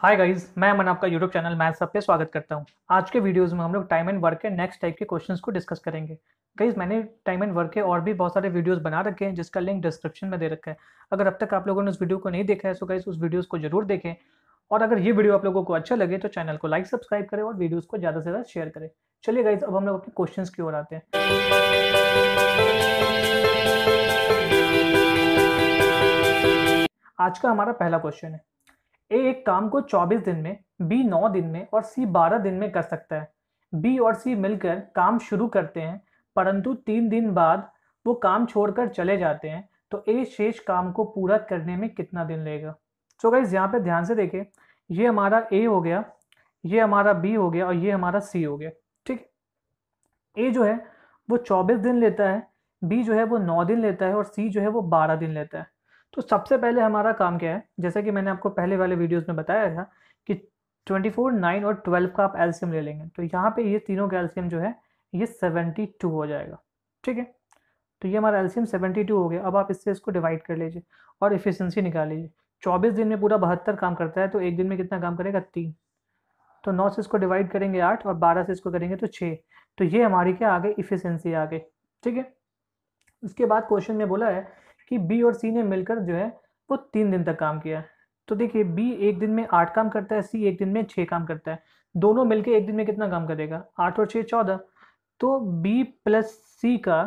Hi guys, मैं अमन आपका YouTube channel maths सब पे स्वागत करता हूं। आज के वीडियोस में हम लोग टाइम एंड वर्क के नेक्स्ट टाइप के क्वेश्चंस को डिस्कस करेंगे। गाइस, मैंने टाइम एंड वर्क के और भी बहुत सारे वीडियोस बना रखे हैं जिसका लिंक डिस्क्रिप्शन में दे रखा है। अगर अब तक आप लोगों ने उस वीडियो को नहीं देखा है तो गाइस उस वीडियोस को जरूर देखें। और अगर ये वीडियो आप लोगों को अच्छा लगे तो चैनल को लाइक सब्सक्राइब करें और वीडियोज़ को ज़्यादा से ज़्यादा शेयर करें। चलिए गाइस, अब हम लोग अपने क्वेश्चन की ओर आते हैं। आज का हमारा पहला क्वेश्चन है, ए एक काम को 24 दिन में, बी 9 दिन में और सी 12 दिन में कर सकता है। बी और सी मिलकर काम शुरू करते हैं, परंतु 3 दिन बाद वो काम छोड़कर चले जाते हैं, तो ए शेष काम को पूरा करने में कितना दिन लेगा। सो गाइस, यहाँ पे ध्यान से देखें, ये हमारा ए हो गया, ये हमारा बी हो गया और ये हमारा सी हो गया। ठीक, ए जो है वो 24 दिन लेता है, बी जो है वो 9 दिन लेता है और सी जो है वो 12 दिन लेता है। तो सबसे पहले हमारा काम क्या है, जैसा कि मैंने आपको पहले वाले वीडियोस में बताया था कि 24, 9 और 12 का आप एलसीएम ले लेंगे, तो यहाँ पे ये तीनों का एलसीएम जो है ये 72 हो जाएगा। ठीक है, तो ये हमारा एलसीएम 72 हो गया। अब आप इससे इसको डिवाइड कर लीजिए और इफिशियंसी निकाल लीजिए। 24 दिन में पूरा 72 काम करता है, तो एक दिन में कितना काम करेगा, 3। तो 9 से इसको डिवाइड करेंगे 8 और 12 से इसको करेंगे तो 6। तो ये हमारी क्या आ गई, इफिशियंसी आ गई। ठीक है, उसके बाद क्वेश्चन में बोला है कि बी और सी ने मिलकर जो है वो 3 दिन तक काम किया है। तो देखिए, बी एक दिन में 8 काम करता है, सी एक दिन में 6 काम करता है। दोनों मिलकर एक दिन में कितना काम करेगा, 8 और 6 14। तो बी प्लस सी का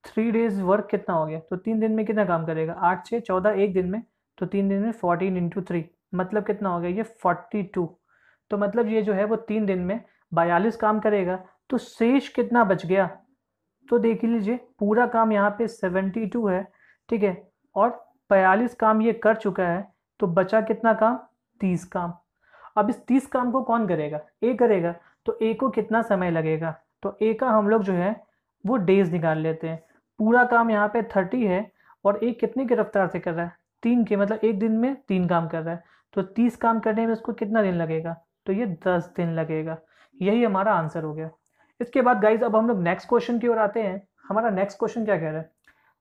3 डेज वर्क कितना हो गया, तो 3 दिन में कितना काम करेगा, 8 6 14 एक दिन में, तो 3 दिन में 14 इंटू 3 मतलब कितना हो गया, ये 42। तो मतलब ये जो है वो 3 दिन में 42 काम करेगा। तो शेष कितना बच गया, तो देख लीजिए पूरा काम यहाँ पे 72 है। ठीक है, और 42 काम ये कर चुका है, तो बचा कितना काम, 30 काम। अब इस 30 काम को कौन करेगा, ए करेगा। तो ए को कितना समय लगेगा, तो ए का हम लोग जो है वो डेज निकाल लेते हैं। पूरा काम यहाँ पे 30 है और ए कितने की रफ्तार से कर रहा है, 3 के, मतलब एक दिन में 3 काम कर रहा है। तो 30 काम करने में उसको कितना दिन लगेगा, तो ये 10 दिन लगेगा। यही हमारा आंसर हो गया। इसके बाद गाइज अब हम लोग नेक्स्ट क्वेश्चन की ओर आते हैं। हमारा नेक्स्ट क्वेश्चन क्या कह रहा है,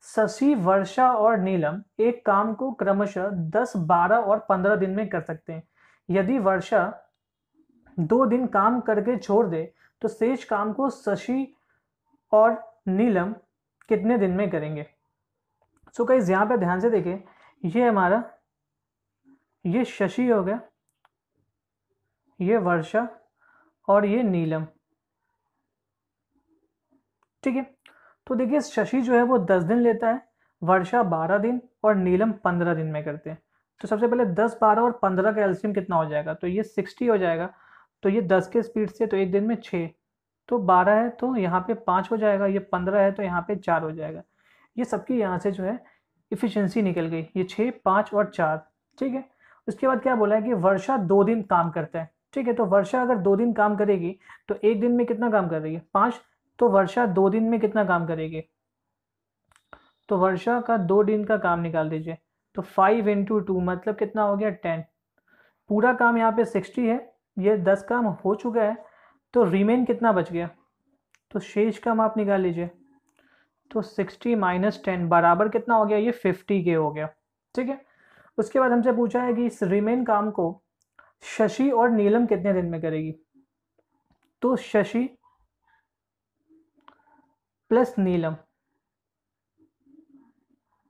शशि, वर्षा और नीलम एक काम को क्रमशः 10, 12 और 15 दिन में कर सकते हैं। यदि वर्षा 2 दिन काम करके छोड़ दे तो शेष काम को शशि और नीलम कितने दिन में करेंगे। सो गाइस, यहाँ पे ध्यान से देखें, ये हमारा ये शशि हो गया, ये वर्षा और ये नीलम। ठीक है, तो देखिए शशि जो है वो 10 दिन लेता है, वर्षा 12 दिन और नीलम 15 दिन में करते हैं। तो सबसे पहले 10, 12 और 15 का एलसीएम कितना हो जाएगा, तो ये 60 हो जाएगा। तो ये 10 के स्पीड से, तो एक दिन में 6, तो 12 है तो यहाँ पे 5 हो जाएगा, ये 15 है तो यहाँ पे 4 हो जाएगा। ये सबकी यहाँ से जो है इफिशियंसी निकल गई, ये 6, 5 और 4। ठीक है, उसके बाद क्या बोला है कि वर्षा 2 दिन काम करता है। ठीक है, तो वर्षा अगर 2 दिन काम करेगी तो एक दिन में कितना काम कर रही है, 5। तो वर्षा 2 दिन में कितना काम करेगी, तो वर्षा का 2 दिन का काम निकाल दीजिए। तो 5 इंटू 2 मतलब कितना हो गया, 10। पूरा काम यहाँ पे 60 है, ये 10 काम हो चुका है, तो रिमेन कितना बच गया, तो शेष काम आप निकाल लीजिए। तो 60 माइनस 10 बराबर कितना हो गया, ये 50 के हो गया। ठीक है, उसके बाद हमसे पूछा है कि इस रिमेन काम को शशि और नीलम कितने दिन में करेगी। तो शशि प्लस नीलम,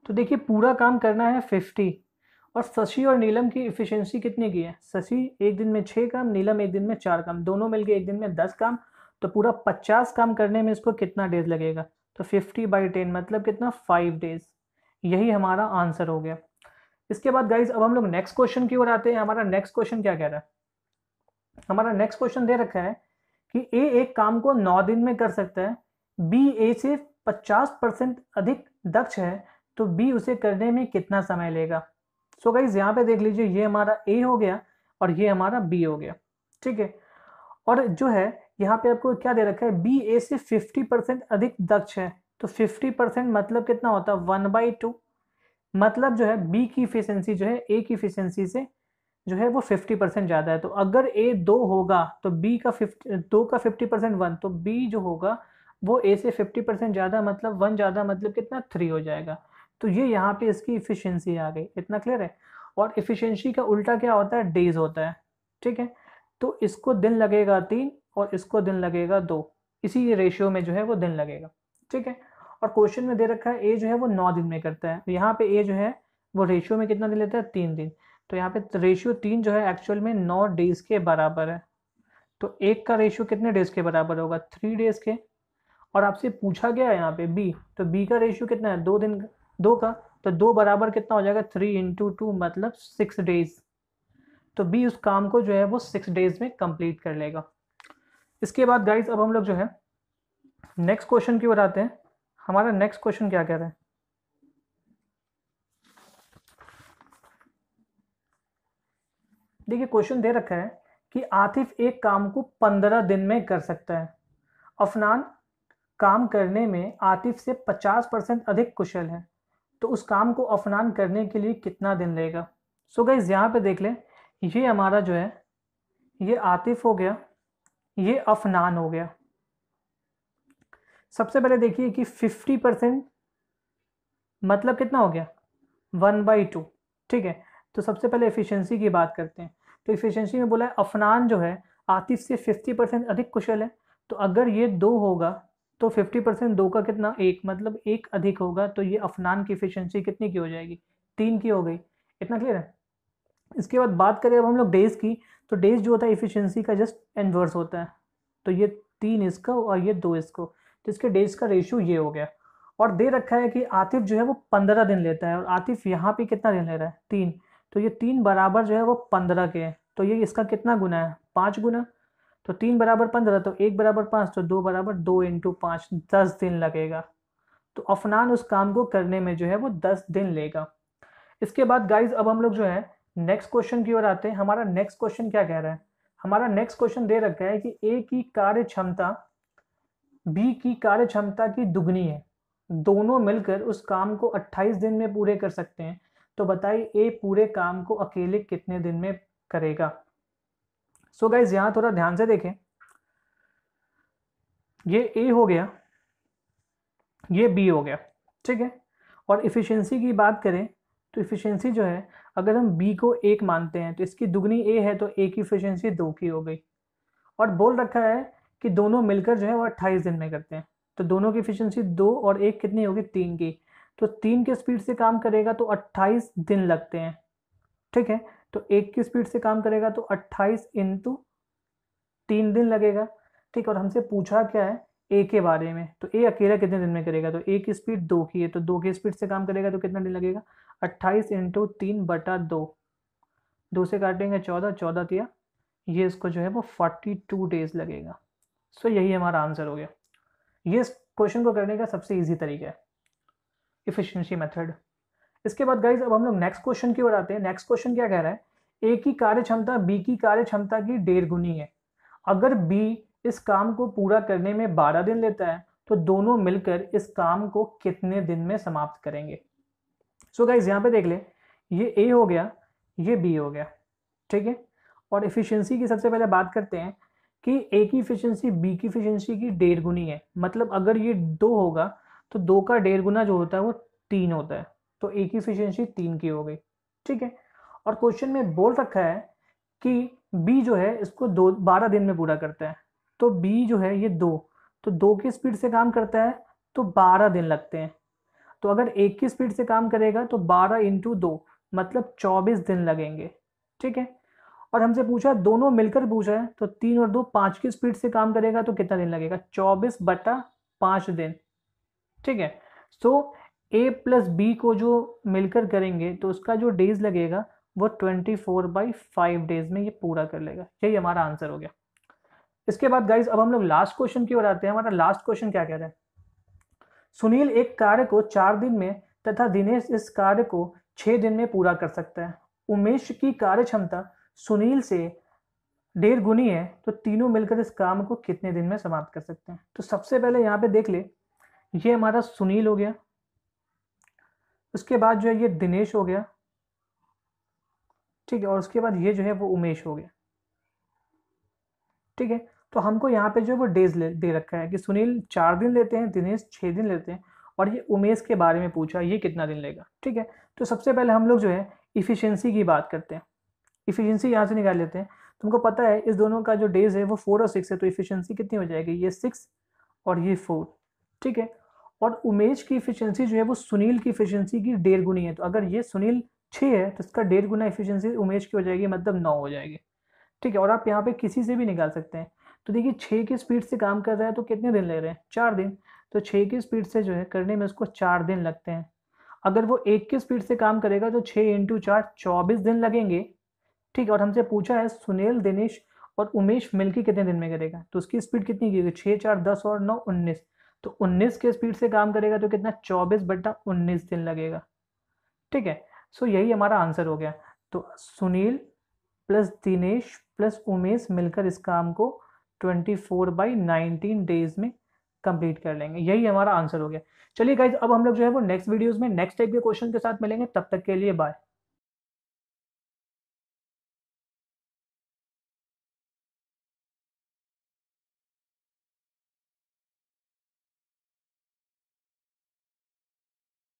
तो देखिए पूरा काम करना है 50 और शशि और नीलम की इफिशियंसी कितनी की है, शशि एक दिन में 6 काम, नीलम एक दिन में 4 काम, दोनों मिलके एक दिन में 10 काम। तो पूरा 50 काम करने में इसको कितना डेज लगेगा, तो 50/10 मतलब कितना, 5 डेज। यही हमारा आंसर हो गया। इसके बाद गाइज अब हम लोग नेक्स्ट क्वेश्चन की ओर आते हैं। हमारा नेक्स्ट क्वेश्चन क्या कह रहा है, हमारा नेक्स्ट क्वेश्चन दे रखा है कि ए एक काम को 9 दिन में कर सकता है, बी ए से 50% अधिक दक्ष है, तो बी उसे करने में कितना समय लेगा। सो गाइज यहाँ पे देख लीजिए, ये हमारा ए हो गया और ये हमारा बी हो गया। ठीक है, और जो है यहाँ पे आपको क्या दे रखा है, बी ए से 50% अधिक दक्ष है, तो 50% मतलब कितना होता है, 1/2। मतलब जो है बी की इफिशियंसी जो है ए की इफिशियंसी से जो है वो 50% ज़्यादा है। तो अगर ए 2 होगा तो बी का 2 का 50% 1, तो बी जो होगा वो ए से 50% ज़्यादा, मतलब 1 ज़्यादा, मतलब कितना, 3 हो जाएगा। तो ये यहाँ पे इसकी इफिशियंसी आ गई। इतना क्लियर है। और इफिशिएंसी का उल्टा क्या होता है, डेज होता है, ठीक है। तो इसको दिन लगेगा 3 और इसको दिन लगेगा 2, इसी रेशियो में जो है वो दिन लगेगा, ठीक है। और क्वेश्चन में दे रखा है ए जो है वो 9 दिन में करता है, तो यहाँ पे ए जो है वो रेशियो में कितना दिन लेता है, 3 दिन। तो यहाँ पे रेशियो 3 जो है एक्चुअल में 9 डेज के बराबर है। तो एक का रेशियो कितने डेज के बराबर होगा, 3 डेज के। और आपसे पूछा गया है यहाँ पे बी, तो बी का रेशियो कितना है, 2 दिन, 2 का। तो 2 बराबर कितना हो जाएगा, 3 इंटू 2 मतलब 6 डेज। तो बी उस काम को जो है वो 6 डेज में कंप्लीट कर लेगा। इसके बाद गाइज अब हम लोग जो है नेक्स्ट क्वेश्चन की ओर आते हैं। हमारा नेक्स्ट क्वेश्चन क्या कह रहा है, देखिए क्वेश्चन दे रखा है कि आतिफ एक काम को 15 दिन में कर सकता है। अफनान काम करने में आतिफ से 50% अधिक कुशल है, तो उस काम को अफनान करने के लिए कितना दिन लेगा। सो गाइज यहाँ पे देख लें, ये हमारा जो है ये आतिफ हो गया, ये अफनान हो गया। सबसे पहले देखिए कि 50% मतलब कितना हो गया, 1/2, ठीक है। तो सबसे पहले एफिशिएंसी की बात करते हैं। तो एफिशिएंसी में बोला है अफनान जो है आतिफ से 50% अधिक कुशल है। तो अगर ये 2 होगा तो 50% 2 का कितना, 1, मतलब 1 अधिक होगा। तो ये अफनान की एफिशिएंसी कितनी की हो जाएगी, 3 की हो गई। इतना क्लियर है। इसके बाद बात करें अब हम लोग डेज की, तो डेज जो होता है एफिशिएंसी का जस्ट इनवर्स होता है। तो ये 3 इसका और ये 2 इसको, तो इसके डेज का रेशियो ये हो गया। और दे रखा है कि आतिफ जो है वो 15 दिन लेता है, और आतिफ यहाँ पे कितना दिन ले रहा है, 3। तो ये 3 बराबर जो है वो 15 के हैं। तो ये इसका कितना गुना है, 5 गुना। तो 3 बराबर 15, तो 1 बराबर 5, तो 2 बराबर 2 इंटू 5, 10 दिन लगेगा। तो अफनान उस काम को करने में जो है वो 10 दिन लेगा। इसके बाद गाइज अब हम लोग जो है नेक्स्ट क्वेश्चन की ओर आते हैं। हमारा नेक्स्ट क्वेश्चन क्या कह रहा है, हमारा नेक्स्ट क्वेश्चन दे रखा है कि ए की कार्य क्षमता बी की कार्य क्षमता की दुगनी है, दोनों मिलकर उस काम को 28 दिन में पूरे कर सकते हैं। तो बताइए ए पूरे काम को अकेले कितने दिन में करेगा। सो गाइज यहां थोड़ा ध्यान से देखें, ये ए हो गया, ये बी हो गया, ठीक है। और इफिशियंसी की बात करें तो इफिशियंसी जो है अगर हम बी को 1 मानते हैं तो इसकी दुगनी ए है, तो ए की इफिशियंसी 2 की हो गई। और बोल रखा है कि दोनों मिलकर जो है वो 28 दिन में करते हैं। तो दोनों की इफिशियंसी 2 और 1 कितनी होगी, 3 की। तो 3 के स्पीड से काम करेगा तो 28 दिन लगते हैं, ठीक है। तो 1 की स्पीड से काम करेगा तो 28 इंटू 3 दिन लगेगा, ठीक। और हमसे पूछा क्या है, ए के बारे में। तो ए अकेला कितने दिन में करेगा, तो ए की स्पीड 2 की है, तो 2 की स्पीड से काम करेगा तो कितना दिन लगेगा, 28 इंटू 3/2, 2 से काटेंगे 14, 14 दिया, ये इसको जो है वो 42 डेज लगेगा। सो यही हमारा आंसर हो गया। ये इस क्वेश्चन को करने का सबसे इजी तरीका है, इफिशिएंसी मेथड। इसके बाद गाइज अब हम लोग नेक्स्ट क्वेश्चन की ओर आते हैं। नेक्स्ट क्वेश्चन क्या कह रहा है, ए की कार्य क्षमता बी की कार्य क्षमता की 1.5 गुनी है। अगर बी इस काम को पूरा करने में 12 दिन लेता है तो दोनों मिलकर इस काम को कितने दिन में समाप्त करेंगे। सो गाइज यहाँ पे देख ले, ये ए हो गया, ये बी हो गया, ठीक है। और एफिशिएंसी की सबसे पहले बात करते हैं कि ए की एफिशिएंसी बी की एफिशिएंसी की 1.5 गुनी है। मतलब अगर ये 2 होगा तो 2 का 1.5 गुना जो होता है वो 3 होता है। तो ए की एफिशिएंसी 3 की हो गई, ठीक है। और क्वेश्चन में बोल रखा है कि बी जो है इसको 12 दिन में पूरा करता है। तो बी जो है ये 2, तो 2 की स्पीड से काम करता है तो 12 दिन लगते हैं। तो अगर 1 की स्पीड से काम करेगा तो 12 इंटू 2 मतलब 24 दिन लगेंगे, ठीक है। और हमसे पूछा, दोनों मिलकर पूछा है, तो 3 और 2 5 की स्पीड से काम करेगा तो कितना दिन लगेगा, 24/5 दिन, ठीक है। सो ए प्लस बी को जो मिलकर करेंगे तो उसका जो डेज लगेगा वो 24/5 डेज में ये पूरा कर लेगा। यही हमारा आंसर हो गया। इसके बाद गाइज अब हम लोग लास्ट क्वेश्चन की ओर आते हैं। हमारा लास्ट क्वेश्चन क्या कह रहा है, सुनील एक कार्य को 4 दिन में तथा दिनेश इस कार्य को 6 दिन में पूरा कर सकता है। उमेश की कार्य क्षमता सुनील से 1.5 गुनी है, तो तीनों मिलकर इस काम को कितने दिन में समाप्त कर सकते हैं। तो सबसे पहले यहाँ पे देख ले, ये हमारा सुनील हो गया, उसके बाद जो है ये दिनेश हो गया, ठीक है। और उसके बाद ये जो है वो उमेश हो गया, ठीक है। तो हमको यहाँ पे जो है वो डेज दे रखा है कि सुनील 4 दिन लेते हैं, दिनेश 6 दिन लेते हैं, और ये उमेश के बारे में पूछा ये कितना दिन लेगा, ठीक है। तो सबसे पहले हम लोग जो है इफ़िशियंसी की बात करते हैं। इफ़िशियंसी यहाँ से निकाल लेते हैं। तुमको पता है इस दोनों का जो डेज है वो 4 और 6 है, तो इफ़िशियंसी कितनी हो जाएगी, ये 6 और ये 4, ठीक है। और उमेश की इफ़िशियंसी जो है वो सुनील की इफ़िशियंसी की 1.5 गुनी है, तो अगर ये सुनील 6 है तो इसका 1.5 गुना इफ़िशियंसी उमेश की हो जाएगी, मतलब 9 हो जाएगी, ठीक है। और आप यहाँ पे किसी से भी निकाल सकते हैं। तो देखिए 6 की स्पीड से काम कर रहा है तो कितने दिन ले रहे हैं, 4 दिन। तो 6 की स्पीड से जो है करने में उसको 4 दिन लगते हैं। अगर वो 1 की स्पीड से काम करेगा तो 6 × 4 24 दिन लगेंगे, ठीक है। और हमसे पूछा है सुनील, दिनेश और उमेश मिलकर कितने दिन में करेगा, तो उसकी स्पीड कितनी की, 6 4 10 और 9 19, तो 19 के स्पीड से काम करेगा तो कितना, 24/19 दिन लगेगा, ठीक है। सो यही हमारा आंसर हो गया। तो सुनील प्लस दिनेश प्लस उमेश मिलकर इस काम को 24/19 डेज में कंप्लीट कर लेंगे, यही हमारा आंसर हो गया। चलिए गाइज, अब हम लोग जो है वो नेक्स्ट वीडियोस में नेक्स्ट टाइप के क्वेश्चन के साथ मिलेंगे, तब तक के लिए बाय।